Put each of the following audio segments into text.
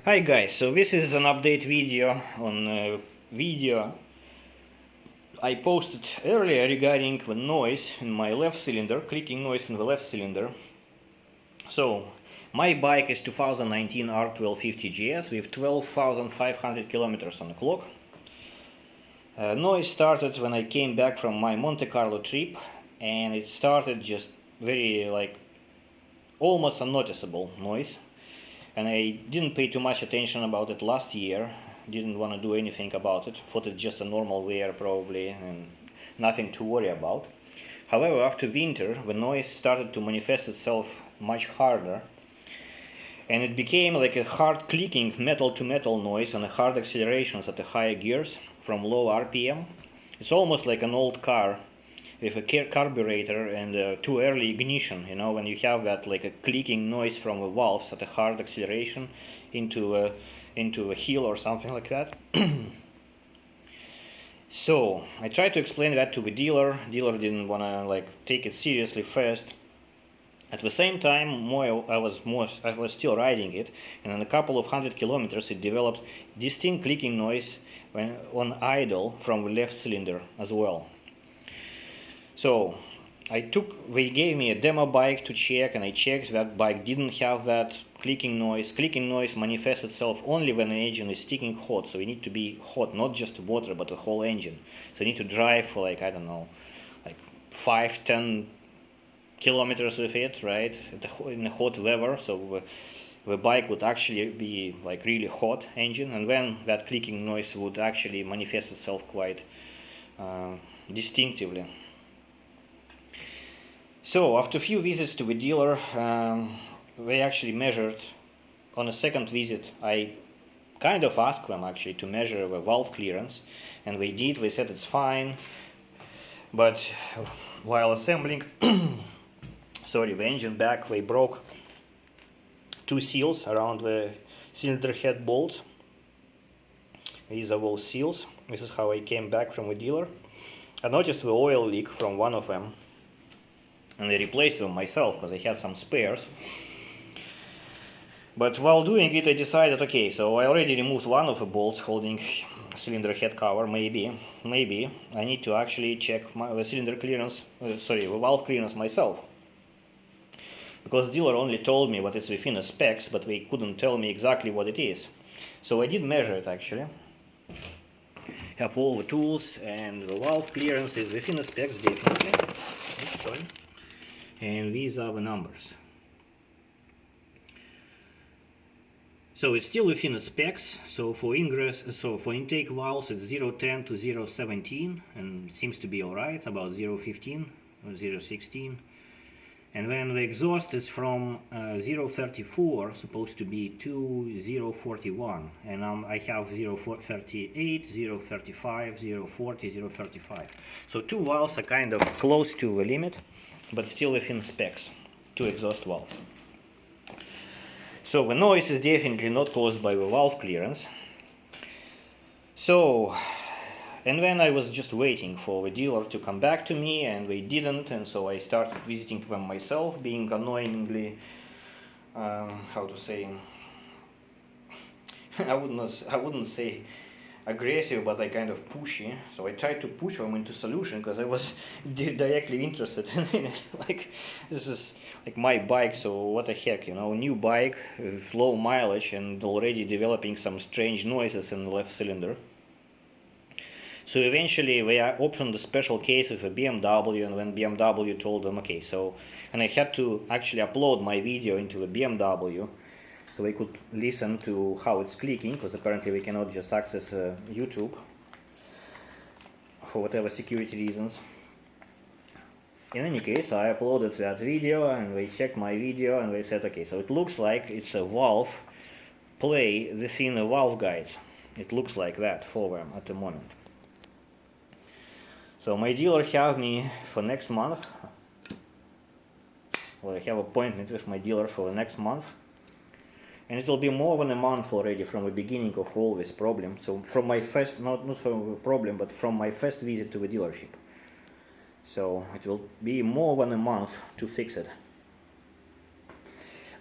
Hi guys, so this is an update video on a video I posted earlier regarding the noise in my left cylinder, clicking noise in the left cylinder. So my bike is 2019 R1250GS with 12,500 kilometers on the clock. Noise started when I came back from my Monte Carlo trip, and it started just very almost unnoticeable noise. And I didn't pay too much attention about it last year, didn't want to do anything about it, thought it's just a normal wear probably and nothing to worry about. However, after winter the noise started to manifest itself much harder, and it became like a hard clicking metal to metal noise and hard accelerations at the higher gears from low RPM. It's almost like an old car with a carburetor and too early ignition, when you have that like a clicking noise from the valves at a hard acceleration into a hill or something like that. So I tried to explain that to the dealer. Dealer didn't want to take it seriously first. At the same time, I was still riding it, and in a couple of 100 kilometers it developed distinct clicking noise when on idle from the left cylinder as well. So they gave me a demo bike to check, and I checked. That bike didn't have that clicking noise. Clicking noise manifests itself only when the engine is sticking hot, so you need to be hot, not just water, but the whole engine. So you need to drive for 5-10 kilometers with it, right, in the hot weather, so the bike would actually be really hot engine, and then that clicking noise would actually manifest itself quite distinctively. So after a few visits to the dealer, they actually measured. On a second visit I kind of asked them actually to measure the valve clearance, and they did. They said it's fine, but while assembling the engine back, they broke two seals around the cylinder head bolts. These are those seals. This is how I came back from the dealer. I noticed the oil leak from one of them, and I replaced them myself because I had some spares. But while doing it I decided, okay, so I already removed one of the bolts holding cylinder head cover. Maybe I need to actually check the cylinder clearance, the valve clearance myself, because the dealer only told me what is within the specs, but they couldn't tell me exactly what it is. So I did measure it actually. Have all the tools, and the valve clearance is within the specs definitely. Oops, sorry. And these are the numbers. So it's still within the specs. So for intake valves it's 0.10 to 0.17, and it seems to be alright, about 0.15 or 0.16. And then the exhaust is from 0.34 supposed to be to 0.41, and I have 0.38, 0.35, 0.40, 0.35. So two valves are kind of close to the limit, but still within specs, two exhaust valves. So the noise is definitely not caused by the valve clearance. So, and then I was just waiting for the dealer to come back to me, and they didn't, and so I started visiting them myself, being annoyingly, how to say, I wouldn't say aggressive, but kind of pushy. So I tried to push them into solution because I was directly interested in it. This is my bike, so what the heck, new bike with low mileage and already developing some strange noises in the left cylinder. So eventually they opened a special case with a BMW, and when BMW told them, okay, so, and I had to actually upload my video into the BMW so they could listen to how it's clicking, because apparently we cannot just access YouTube for whatever security reasons. In any case, I uploaded that video, and they checked my video, and they said, okay, so it looks like it's a valve play within a valve guide. It looks like that for them at the moment. So my dealer have me for next month. Well, I have appointment with my dealer for the next month, and it will be more than a month already from the beginning of all this problem. So from my first, not from the problem, but from my first visit to the dealership. So it will be more than a month to fix it.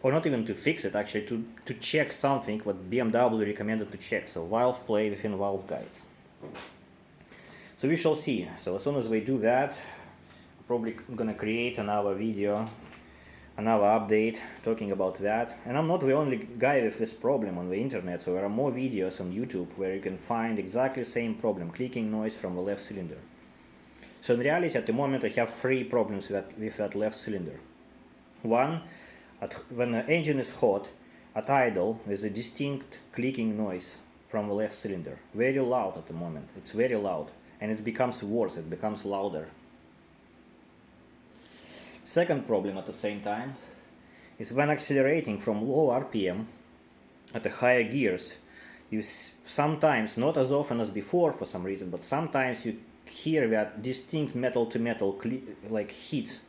or not even to fix it, actually to check something what BMW recommended to check. So valve play within valve guides. So we shall see. So as soon as we do that, I'm probably gonna create another video, another update talking about that. And I'm not the only guy with this problem on the internet, so there are more videos on YouTube where you can find exactly the same problem, clicking noise from the left cylinder. So in reality, at the moment, I have three problems with that left cylinder. One, when the engine is hot, at idle, there's a distinct clicking noise from the left cylinder. Very loud at the moment. It's very loud. And it becomes worse, it becomes louder. Second problem at the same time is when accelerating from low RPM at the higher gears, you sometimes, not as often as before for some reason, but sometimes you hear that distinct metal-to-metal like hits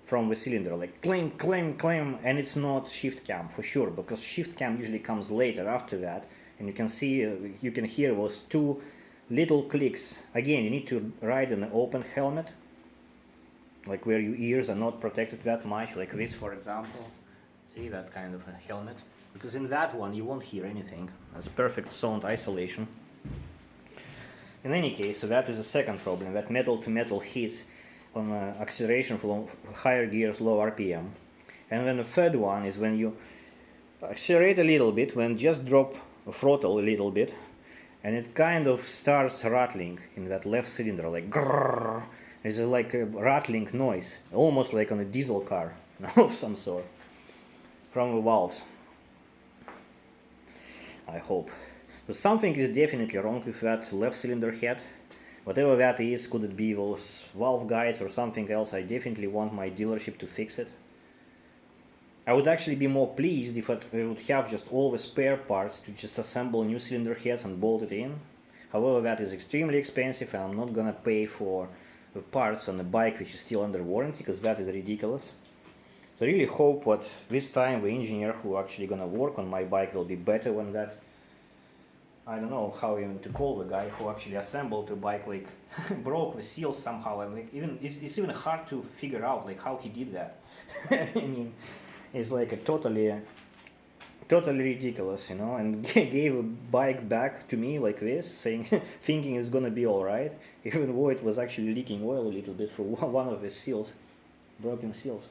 from the cylinder, like clim, clim, clim, and it's not shift cam for sure, because shift cam usually comes later after that, and you can see, you can hear those two little clicks. Again, you need to ride in an open helmet, like where your ears are not protected that much, like this for example. See, that kind of a helmet, because in that one you won't hear anything. That's perfect sound isolation. In any case, so that is the second problem, that metal-to-metal hits on acceleration from higher gears, low RPM. And then the third one is when you accelerate a little bit, when just drop the throttle a little bit, and it kind of starts rattling in that left cylinder, like grrr. It's like a rattling noise, almost like on a diesel car of some sort, from the valves. I hope. So something is definitely wrong with that left cylinder head. Whatever that is, could it be those valve guides or something else, I definitely want my dealership to fix it. I would actually be more pleased if we would have just all the spare parts to just assemble new cylinder heads and bolt it in. However, that is extremely expensive and I'm not gonna pay for the parts on the bike which is still under warranty, because that is ridiculous. So I really hope that this time the engineer who actually gonna work on my bike will be better when that, I don't know how even to call the guy who actually assembled the bike, like broke the seals somehow, and like even it's even hard to figure out like how he did that. I mean, it's like a totally ridiculous, you know, and gave a bike back to me like this, saying, thinking it's gonna be all right, even though it was actually leaking oil a little bit through one of the seals, broken seals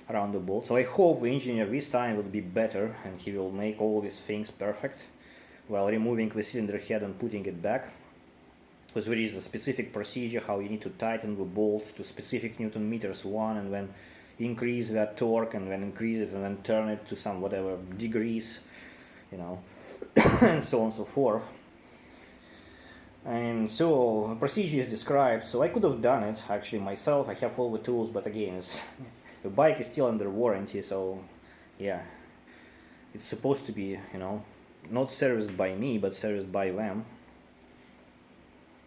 around the bolt. So I hope the engineer this time will be better and he will make all these things perfect while removing the cylinder head and putting it back, because there is a specific procedure how you need to tighten the bolts to specific Newton meters one, and then increase that torque, and then increase it, and then turn it to some whatever degrees, you know, and so on and so forth. And so the procedure is described. So I could have done it actually myself. I have all the tools, but again, the bike is still under warranty, so yeah, it's supposed to be, you know, not serviced by me, but serviced by them,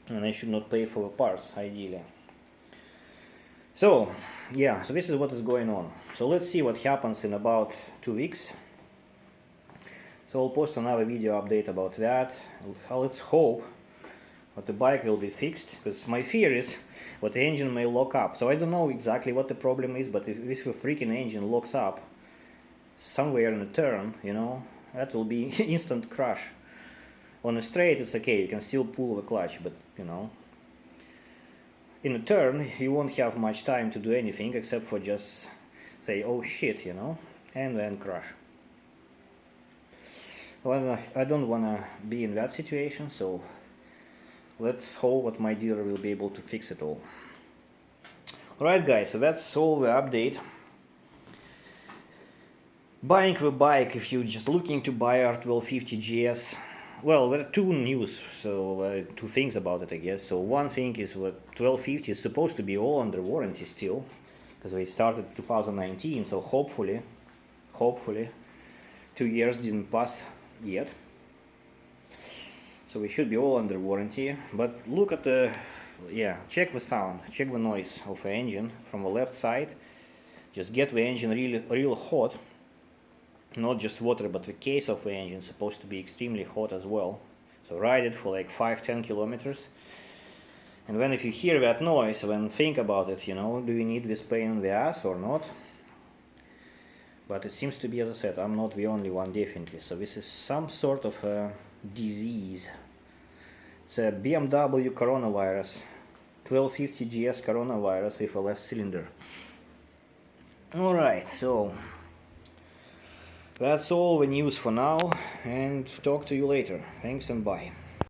and I should not pay for the parts ideally. So yeah, so this is what is going on. So let's see what happens in about 2 weeks. So I'll post another video update about that. Let's hope that the bike will be fixed, because my fear is that the engine may lock up. So I don't know exactly what the problem is, but if the freaking engine locks up somewhere in a turn, you know, that will be instant crash. On a straight it's okay, you can still pull the clutch, but you know, in a turn you won't have much time to do anything except for just say, oh shit, you know, and then crash. Well, I don't wanna be in that situation, so let's hope that my dealer will be able to fix it all. Alright guys, so that's all the update. Buying the bike, if you're just looking to buy R1250GS, well, there are two things about it, I guess. So one thing is what 1250 is supposed to be all under warranty still, because they started 2019, so hopefully 2 years didn't pass yet. So we should be all under warranty, but look at the, yeah, check the sound, check the noise of the engine from the left side. Just get the engine real hot. Not just water, but the case of the engine is supposed to be extremely hot as well. So ride it for like 5-10 kilometers. And then if you hear that noise, then think about it, you know, do you need this pain in the ass or not? But it seems to be, as I said, I'm not the only one, definitely. So this is some sort of a disease. It's a BMW coronavirus, 1250GS coronavirus with a left cylinder. Alright, so that's all the news for now, and talk to you later. Thanks and bye.